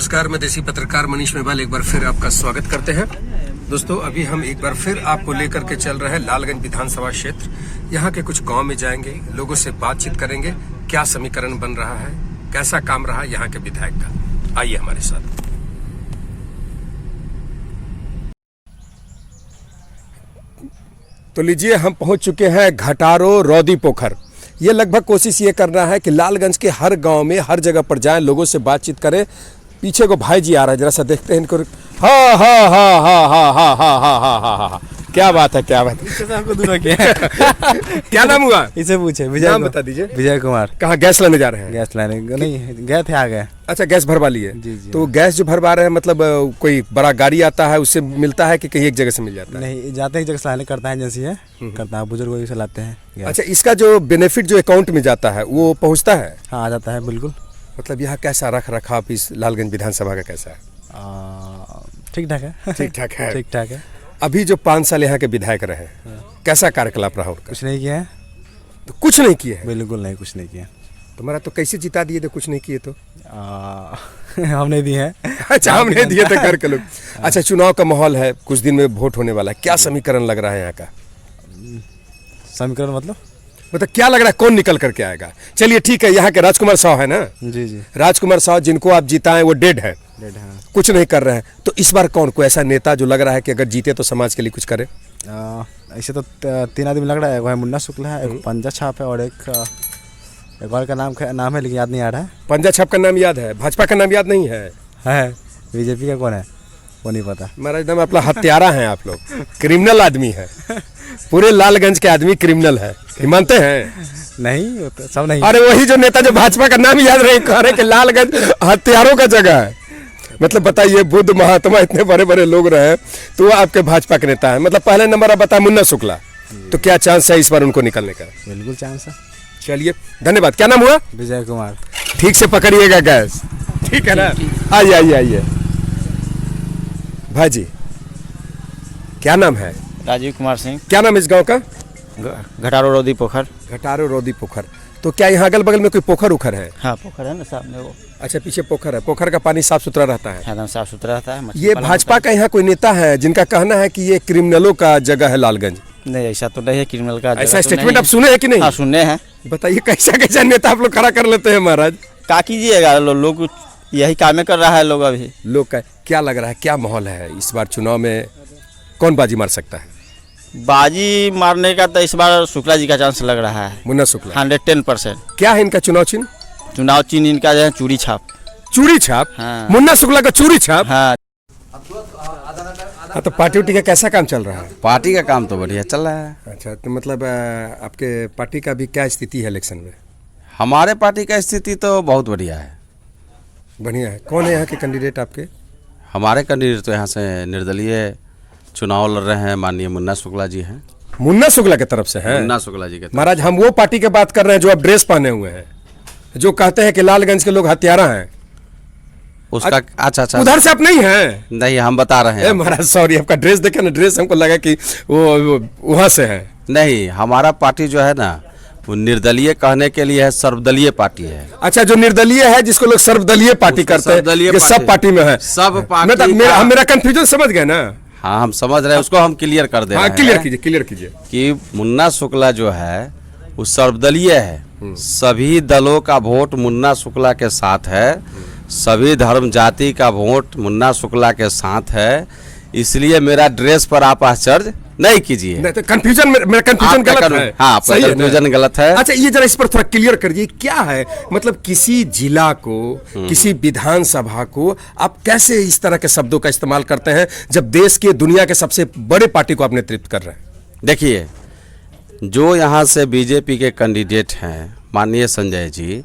नमस्कार, मैं देसी पत्रकार मनीष मेवाल एक बार फिर आपका स्वागत करते हैं। दोस्तों, अभी हम एक बार फिर आपको लेकर के चल रहे हैं लालगंज विधानसभा क्षेत्र। यहाँ के कुछ गांव में जाएंगे, लोगों से बातचीत करेंगे, क्या समीकरण बन रहा है, कैसा काम रहा यहाँ के विधायक का। आइए हमारे साथ। तो लीजिए, हम पहुंच चुके हैं घटारो रौदी पोखर। ये लगभग कोशिश ये करना है कि लालगंज के हर गांव में हर जगह पर जाएं, लोगों से बातचीत करें। पीछे को भाई जी आ रहा है, जरा सा देखते हैं इनको। हाँ हाँ हाँ हाँ हाँ हाँ हाँ हाँ हाँ हाँ हाँ, क्या बात है, क्या बात है। आपको दूर किया क्या नाम हुआ? इसे पूछे। विजय, नाम बता दीजिए। विजय कुमार। कहाँ गैस लाने जा रहे हैं? गैस लाने नहीं गए थे, आ गए। अच्छा, गैस भरवा लिए। जी जी। तो गैस जो भरवा रहे हैं, मतलब कोई बड़ा गाड़ी आता है उससे मिलता है कि कहीं एक जगह से मिल जाता है? नहीं, जाते एक जगह से लाने, करता है एजेंसी है, करता है, बुजुर्ग से लाते हैं। अच्छा, इसका जो बेनिफिट जो अकाउंट में जाता है वो पहुंचता है? हाँ, आ जाता है बिल्कुल। मतलब यहाँ कैसा रख रखाव इस लालगंज विधानसभा का कैसा है? ठीक ठाक है। ठीक ठाक है। ठीक ठाक है। अभी जो 5 साल यहाँ के विधायक रहे, कैसा कार्यकलाप रहा उनका? कुछ नहीं किया है। तो कुछ नहीं किए हैं? बिल्कुल नहीं, कुछ नहीं किया। तुम्हारा तो कैसे जिता दिए थे कुछ नहीं किए तो? हम नहीं दिए हैं। अच्छा, हम नहीं दिए थे घर के लोग। अच्छा, चुनाव का माहौल है, कुछ दिन में वोट होने वाला है, क्या समीकरण लग रहा है यहाँ का? समीकरण मतलब क्या लग रहा है, कौन निकल करके आएगा? चलिए ठीक है, यहाँ के राजकुमार साव है ना? जी जी। राजकुमार साव जिनको आप जिताएं वो डेड है, कुछ नहीं कर रहे हैं। तो इस बार कौन, कोई ऐसा नेता जो लग रहा है कि अगर जीते तो समाज के लिए कुछ करे? ऐसे तो 3 आदमी लग रहा है। एक मुन्ना शुक्ला है, एक पंजा छाप है, और एक और का नाम है लेकिन याद नहीं आ रहा है। पंजा छाप का नाम याद है, भाजपा का नाम याद नहीं है? बीजेपी का कौन है वो नहीं पता। महाराज, एकदम अपना हत्यारा है आप लोग, क्रिमिनल आदमी है। पूरे लालगंज के आदमी क्रिमिनल है, मानते हैं? नहीं, तो सब नहीं। अरे वही जो नेता जो भाजपा का नाम याद नहीं कह रहे कि लालगंज हत्यारों का जगह है। मतलब बताइए, बुद्ध महात्मा इतने बड़े बड़े लोग रहे तो वो आपके भाजपा के नेता है। मतलब पहले नंबर आप बता, मुन्ना शुक्ला। तो क्या चांस है इस बार उनको निकलने का? बिल्कुल चांस है। चलिए, धन्यवाद। क्या नाम हुआ? विजय कुमार। ठीक से पकड़िएगा गैस, ठीक है ना? आइए आइए आइए। भाई जी, क्या नाम है? राजीव कुमार सिंह। क्या नाम है इस गांव का? घटारो रौदी पोखर। घटारो रौदी पोखर। तो क्या यहाँ अगल बगल में कोई पोखर उखर है? हाँ, पोखर है ना सामने वो। अच्छा, पीछे पोखर है। पोखर का पानी साफ सुथरा रहता है? एकदम साफ सुथरा रहता है। ये भाजपा का यहाँ कोई नेता है जिनका कहना है कि ये क्रिमिनलों का जगह है लालगंज? नहीं, ऐसा तो नहीं है, क्रिमिनल का ऐसा स्टेटमेंट आप सुने हैं कि नहीं? हाँ, सुने हैं। बताइए, कैसा कैसा नेता आप लोग खड़ा कर लेते हैं महाराज? क्या कीजिएगा, लोग यही कामें कर रहा है। लोग अभी लोग का क्या लग रहा है, क्या माहौल है इस बार चुनाव में? कौन बाजी मार सकता है? बाजी मारने का तो इस बार शुक्ला जी का चांस लग रहा है। मुन्ना शुक्ला 110%। क्या है इनका चुनाव चिन्ह? चुनाव चिन्ह इनका जो है चूड़ी छाप। चूड़ी छाप? हाँ। मुन्ना शुक्ला का चूड़ी छाप? हाँ। हाँ, तो पार्टी उटी का कैसा काम चल रहा है? पार्टी का काम तो बढ़िया चल रहा है। अच्छा, तो मतलब आपके पार्टी का भी क्या स्थिति है इलेक्शन में? हमारे पार्टी का स्थिति तो बहुत बढ़िया है। बढ़िया है। कौन है यहाँ के कैंडिडेट आपके? हमारे कैंडिडेट तो यहाँ से निर्दलीय चुनाव लड़ रहे हैं, माननीय मुन्ना शुक्ला जी हैं। मुन्ना शुक्ला की तरफ से है? मुन्ना शुक्ला जी के। महाराज, हम वो पार्टी की बात कर रहे हैं जो आप ड्रेस पहने हुए हैं, जो कहते हैं कि लालगंज के लोग हत्यारा हैं। उसका अच्छा उधर से आप नहीं हैं? नहीं, हम बता रहे हैं। महाराज सॉरी, आपका ड्रेस देखे ना, ड्रेस हमको लगा कि वो वहाँ से है। नहीं, हमारा पार्टी जो है ना वो निर्दलीय कहने के लिए है, सर्वदलीय पार्टी है। अच्छा, जो निर्दलीय है जिसको लोग सर्वदलीय पार्टी करते हैं, सब पार्टी में है। सब पार्टी। मेरा कंफ्यूजन समझ गए ना? हाँ, हम समझ रहे हैं, उसको हम क्लियर कर दे रहे हैं। क्लियर कीजिए कि मुन्ना शुक्ला जो है वो सर्वदलीय है। सभी दलों का वोट मुन्ना शुक्ला के साथ है, सभी धर्म जाति का वोट मुन्ना शुक्ला के साथ है। इसलिए मेरा ड्रेस पर आप आश्चर्य नहीं कीजिए। नहीं, तो कंफ्यूजन, मेरा कंफ्यूजन गलत है। हाँ, कंफ्यूजन गलत है। अच्छा, ये जरा इस पर थोड़ा क्लियर करिए, क्या है मतलब किसी जिला को, किसी विधानसभा को आप कैसे इस तरह के शब्दों का इस्तेमाल करते हैं जब देश के दुनिया के सबसे बड़े पार्टी को आप नेतृत्व कर रहे हैं? देखिए, जो यहाँ से बीजेपी के कैंडिडेट हैं माननीय संजय जी,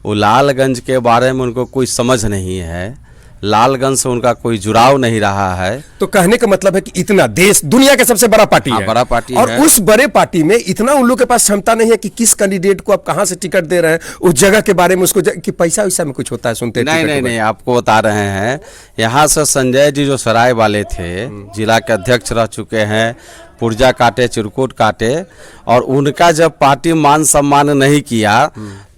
वो लालगंज के बारे में उनको कोई समझ नहीं है, लालगंज से उनका कोई जुड़ाव नहीं रहा है। तो कहने का मतलब है कि इतना देश दुनिया का सबसे बड़ा पार्टी है, बड़ा पार्टी और है। उस बड़े पार्टी में इतना उन लोग के पास क्षमता नहीं है कि किस कैंडिडेट को आप कहां से टिकट दे रहे हैं, उस जगह के बारे में उसको कि पैसा वैसा में कुछ होता है सुनते? नहीं, आपको बता रहे हैं। यहाँ से संजय जी जो सराय वाले थे, जिला के अध्यक्ष रह चुके हैं, पुर्जा काटे, चिरकुट काटे, और उनका जब पार्टी मान सम्मान नहीं किया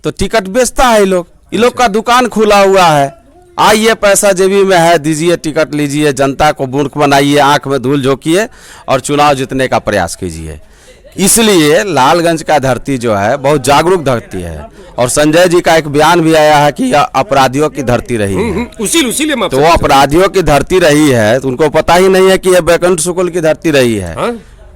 तो टिकट बेचता है ये लोग का दुकान खुला हुआ है। आइए, पैसा जेबी में है, दीजिए, टिकट लीजिए, जनता को मूर्ख बनाइए, आंख में धूल झोंकिए और चुनाव जीतने का प्रयास कीजिए। इसलिए लालगंज का धरती जो है बहुत जागरूक धरती है और संजय जी का एक बयान भी आया है कि यह अपराधियों की धरती रही है। उसीलिए मैं तो वो अपराधियों की धरती रही है तो उनको पता ही नहीं है कि यह बैकुंठ शुक्ल की धरती रही है। हाँ?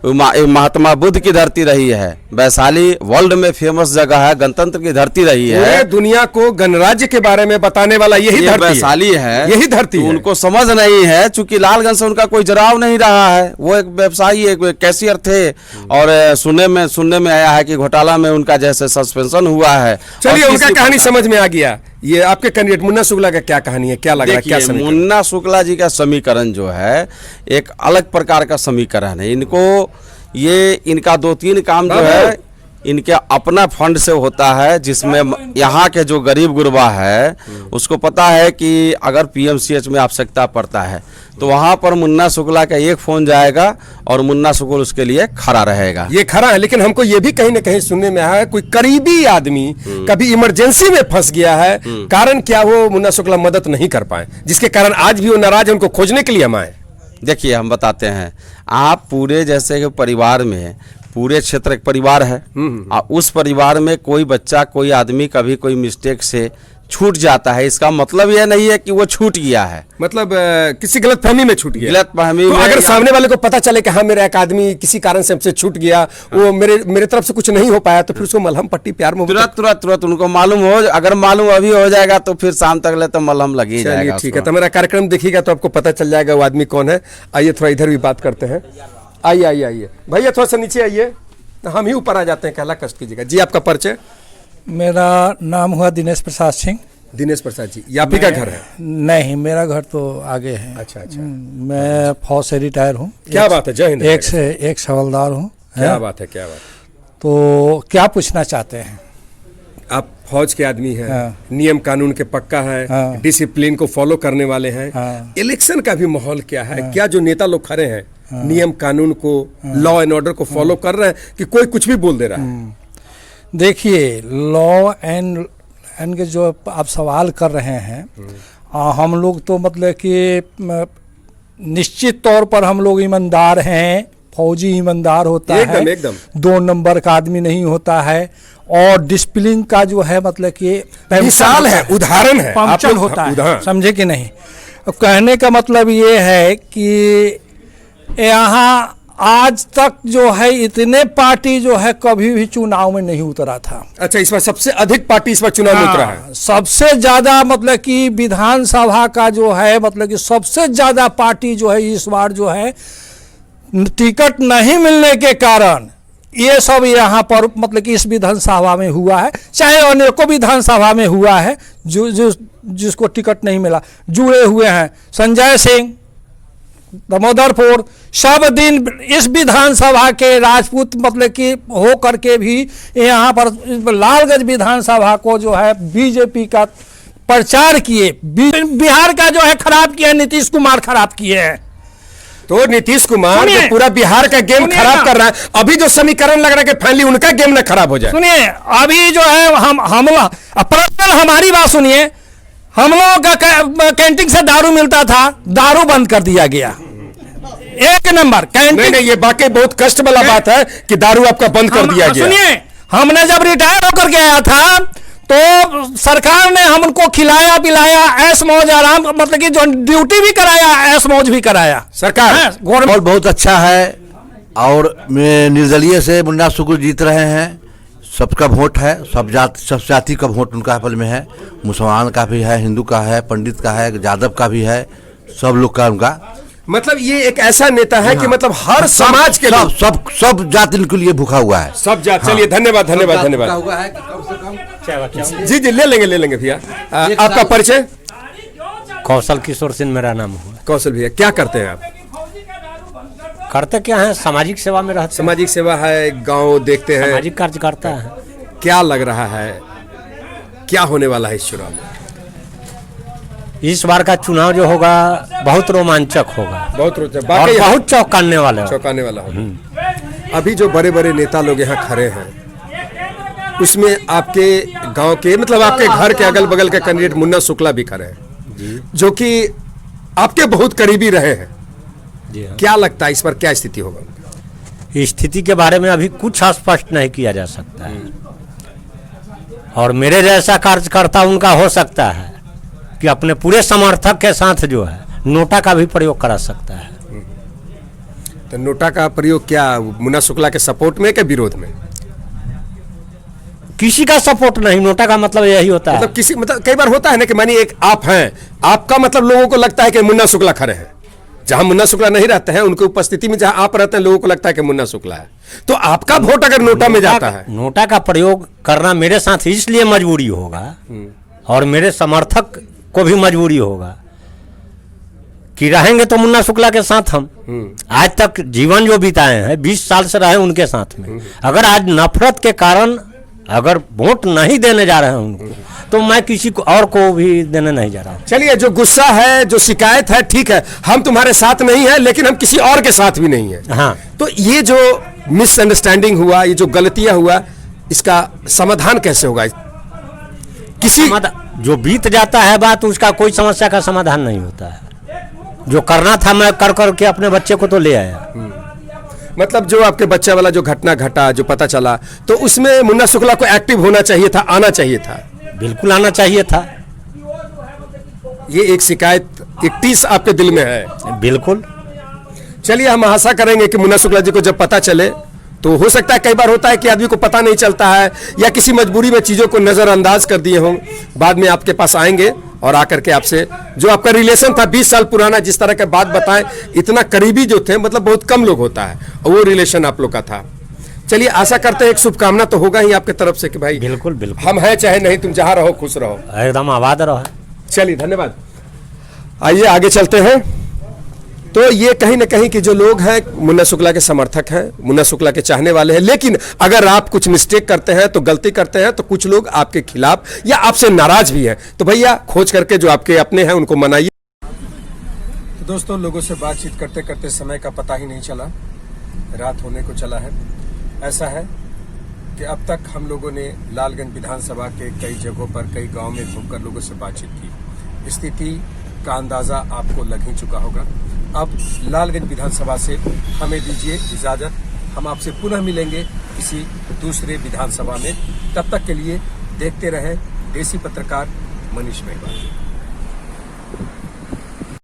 महात्मा बुद्ध की धरती रही है। वैशाली वर्ल्ड में फेमस जगह है, गणतंत्र की धरती रही है। पूरे दुनिया को गणराज्य के बारे में बताने वाला यही धरती वैशाली है, यही धरती है। उनको समझ नहीं है, चूंकि लालगंज से उनका कोई जुड़ाव नहीं रहा है। वो एक व्यवसायी, एक कैशियर थे और सुनने में आया है कि घोटाला में उनका जैसे सस्पेंशन हुआ है। चलिए, उनका कहानी समझ में आ गया। ये आपके कैंडिडेट मुन्ना शुक्ला का क्या कहानी है, क्या लग रहा है, क्या समीकरण? मुन्ना शुक्ला जी का समीकरण जो है एक अलग प्रकार का समीकरण है। इनका 2-3 काम जो है इनके अपना फंड से होता है, जिसमें यहाँ के जो गरीब गुरबा है उसको पता है कि अगर पीएमसीएच में आवश्यकता पड़ता है तो वहाँ पर मुन्ना शुक्ला का एक फोन जाएगा और मुन्ना शुक्ला उसके लिए खड़ा रहेगा। ये खड़ा है, लेकिन हमको ये भी कहीं ना कहीं सुनने में आया है कोई करीबी आदमी कभी इमरजेंसी में फंस गया है, कारण क्या वो मुन्ना शुक्ला मदद नहीं कर पाए, जिसके कारण आज भी वो नाराज है, उनको खोजने के लिए हम आए। देखिए, हम बताते हैं, आप पूरे जैसे कि परिवार में पूरे क्षेत्र एक परिवार है और उस परिवार में कोई बच्चा, कोई आदमी कभी कोई मिस्टेक से छूट जाता है, इसका मतलब यह नहीं है कि वो छूट गया है, मतलब किसी गलतफहमी में छूट गया। गलतफहमी तो में अगर सामने वाले को पता चले कि हाँ मेरा एक आदमी किसी कारण से हमसे छूट गया, वो मेरे तरफ से कुछ नहीं हो पाया, तो फिर उसको मलहम पट्टी प्यार में तुरंत उनको मालूम हो, अगर मालूम अभी हो जाएगा तो फिर शाम तक ले तो मलहम लग ही जाएगा। ठीक है, तो मेरा कार्यक्रम देखिएगा तो आपको पता चल जाएगा वो आदमी कौन है। आइए थोड़ा इधर भी बात करते हैं। आइए भैया, थोड़ा सा नीचे आइए, हम ही ऊपर आ जाते हैं, कहला कष्ट कीजिएगा। जी, आपका परिचय? मेरा नाम हुआ दिनेश प्रसाद सिंह। दिनेश प्रसाद जी, ये आप ही का घर है? नहीं, मेरा घर तो आगे है। अच्छा। मैं फौज से रिटायर हूँ। क्या बात है, जय हिंद। एक हवलदार हूँ। क्या बात है। तो क्या पूछना चाहते हैं? आप फौज के आदमी हैं। हाँ। नियम कानून के पक्का है। हाँ। डिसिप्लिन को फॉलो करने वाले हैं। हाँ। इलेक्शन का भी माहौल क्या है? क्या जो नेता लोग खड़े हैं नियम कानून को, लॉ एंड ऑर्डर को फॉलो कर रहे हैं कि कोई कुछ भी बोल दे रहा है? देखिए, लॉ एंड के जो आप सवाल कर रहे हैं, हम लोग तो मतलब कि निश्चित तौर पर हम लोग ईमानदार हैं। फौजी ईमानदार होता है, एकदम 2 नंबर का आदमी नहीं होता है, और डिसिप्लिन का जो है मतलब कि मिसाल है, उदाहरण है, पंक्चर होता है, समझे कि नहीं? कहने का मतलब ये है कि यहाँ आज तक जो है इतने पार्टी जो है कभी भी चुनाव में नहीं उतरा था। अच्छा, इस बार सबसे अधिक पार्टी इस बार चुनाव में उतरा है। सबसे ज्यादा मतलब कि विधानसभा का जो है मतलब कि सबसे ज्यादा पार्टी जो है इस बार जो है टिकट नहीं मिलने के कारण ये सब यहाँ पर मतलब कि इस विधानसभा में हुआ है, चाहे अनेकों विधानसभा में हुआ है, जिसको टिकट नहीं मिला। जुड़े हुए हैं संजय सिंह, दामोदरपुर, सब दिन इस विधानसभा के राजपूत मतलब कि हो करके भी यहाँ पर लालगंज विधानसभा को जो है बीजेपी का प्रचार किए। बिहार का जो है खराब किया, नीतीश कुमार खराब किए हैं। तो नीतीश कुमार जो पूरा बिहार का गेम खराब कर रहा है, अभी जो समीकरण लग रहा है कि फाइनली उनका गेम ना खराब हो जाए। सुनिए, अभी जो है हम पर्सनल हमारी बात सुनिए, हम लोगों का कैंटीन से दारू मिलता था, दारू बंद कर दिया गया। 1 नंबर कैंटीन। नहीं, ये वाकई बहुत कष्ट वाला बात है कि दारू आपका बंद कर दिया गया। सुनिए, हमने जब रिटायर होकर गया था तो सरकार ने हमको खिलाया पिलाया, ऐश मौज आराम, मतलब कि जो ड्यूटी भी कराया, ऐश मौज भी कराया सरकार। गवर्नमेंट बहुत अच्छा है और निर्दलीय से मुन्ना शुक्ला जीत रहे हैं। सबका वोट है, सब जाति का वोट उनका पल में है। मुसलमान का भी है, हिंदू का है, पंडित का है, यादव का भी है, सब लोग का उनका। मतलब ये एक ऐसा नेता है कि मतलब हर समाज के लोग, सब जाति के लिए भूखा हुआ है, सब जाति। चलिए, धन्यवाद। जी, ले लेंगे भैया। आपका परिचय? कौशल किशोर सिंह मेरा नाम हुआ। कौशल भैया, क्या करते हैं आप? करते क्या है, सामाजिक सेवा में रहते। सामाजिक सेवा है, गांव देखते हैं, सामाजिक कार्य करता है। क्या लग रहा है, क्या होने वाला है इस चुनाव में? इस बार का चुनाव जो होगा बहुत रोमांचक होगा, बहुत रोचक, और बहुत चौंकाने वाला होगा। अभी जो बड़े बड़े नेता लोग यहाँ खड़े हैं, उसमें आपके गांव के मतलब आपके घर के अगल बगल के कैंडिडेट मुन्ना शुक्ला भी खड़े हैं। जो कि आपके बहुत करीबी रहे हैं, जी हाँ। क्या लगता है इस पर क्या स्थिति होगा? स्थिति के बारे में अभी कुछ स्पष्ट नहीं किया जा सकता है, और मेरे जैसा कार्यकर्ता उनका हो सकता है कि अपने पूरे समर्थक के साथ जो है नोटा का भी प्रयोग करा सकता है। तो नोटा का प्रयोग क्या मुन्ना शुक्ला के सपोर्ट में के विरोध में? किसी का सपोर्ट नहीं, नोटा का मतलब यही होता है। मतलब किसी मतलब कई बार होता है ना कि मानिए एक आप हैं, आपका मतलब लोगों को लगता है कि मुन्ना शुक्ला खड़े हैं, जहां मुन्ना शुक्ला नहीं रहते हैं उनकी उपस्थिति में जहां आप रहते हैं लोगों को लगता है कि मुन्ना शुक्ला है, तो आपका वोट अगर नोटा में जाता है, नोटा का प्रयोग करना मेरे साथ इसलिए मजबूरी होगा और मेरे समर्थक को भी मजबूरी होगा कि रहेंगे तो मुन्ना शुक्ला के साथ हम आज तक जीवन जो बिताए हैं 20 साल से रहे उनके साथ में। अगर आज नफरत के कारण अगर वोट नहीं देने जा रहे हैं उनको, तो मैं किसी को और को भी देने नहीं जा रहा हूं। चलिए जो गुस्सा है जो शिकायत है, ठीक है, हम तुम्हारे साथ नहीं है लेकिन हम किसी और के साथ भी नहीं है। हाँ, तो ये जो मिसअंडरस्टैंडिंग हुआ, ये जो गलतियां हुआ, इसका समाधान कैसे होगा? किसी जो बीत जाता है बात, उसका कोई समस्या का समाधान नहीं होता है। जो करना था मैं कर करके अपने बच्चे को तो ले आया। मतलब जो आपके बच्चे वाला जो घटना घटा, जो पता चला, तो उसमें मुन्ना शुक्ला को एक्टिव होना चाहिए था, आना चाहिए था। बिल्कुल आना चाहिए था। ये एक शिकायत, एक टीस आपके दिल में है। बिल्कुल। चलिए हम आशा करेंगे कि मुन्ना शुक्ला जी को जब पता चले, तो हो सकता है कई बार होता है कि आदमी को पता नहीं चलता है या किसी मजबूरी में चीजों को नजरअंदाज कर दिए हों, बाद में आपके पास आएंगे और आकर के आपसे जो आपका रिलेशन था 20 साल पुराना, जिस तरह के बात बताएं, इतना करीबी जो थे, मतलब बहुत कम लोग होता है, और वो रिलेशन आप लोग का था। चलिए आशा करते हैं एक शुभकामना तो होगा ही आपके तरफ से कि भाई बिल्कुल बिल्कुल हम हैं चाहे नहीं, तुम जहां रहो खुश रहो। एकदम आबाद रहो। चलिए धन्यवाद। आइए आगे चलते हैं। तो ये कहीं ना कहीं कि जो लोग हैं मुन्ना शुक्ला के समर्थक हैं, मुन्ना शुक्ला के चाहने वाले हैं, लेकिन अगर आप कुछ मिस्टेक करते हैं तो गलती करते हैं तो कुछ लोग आपके खिलाफ या आपसे नाराज भी हैं, तो भैया खोज करके जो आपके अपने हैं उनको मनाइए। तो दोस्तों लोगों से बातचीत करते करते समय का पता ही नहीं चला, रात होने को चला है। ऐसा है कि अब तक हम लोगों ने लालगंज विधानसभा के कई जगहों पर, कई गाँव में घूमकर लोगों से बातचीत की। स्थिति का अंदाजा आपको लग ही चुका होगा। अब लालगंज विधानसभा से हमें दीजिए इजाजत, हम आपसे पुनः मिलेंगे किसी दूसरे विधानसभा में। तब तक के लिए देखते रहें देसी पत्रकार मनीष मेहरबान।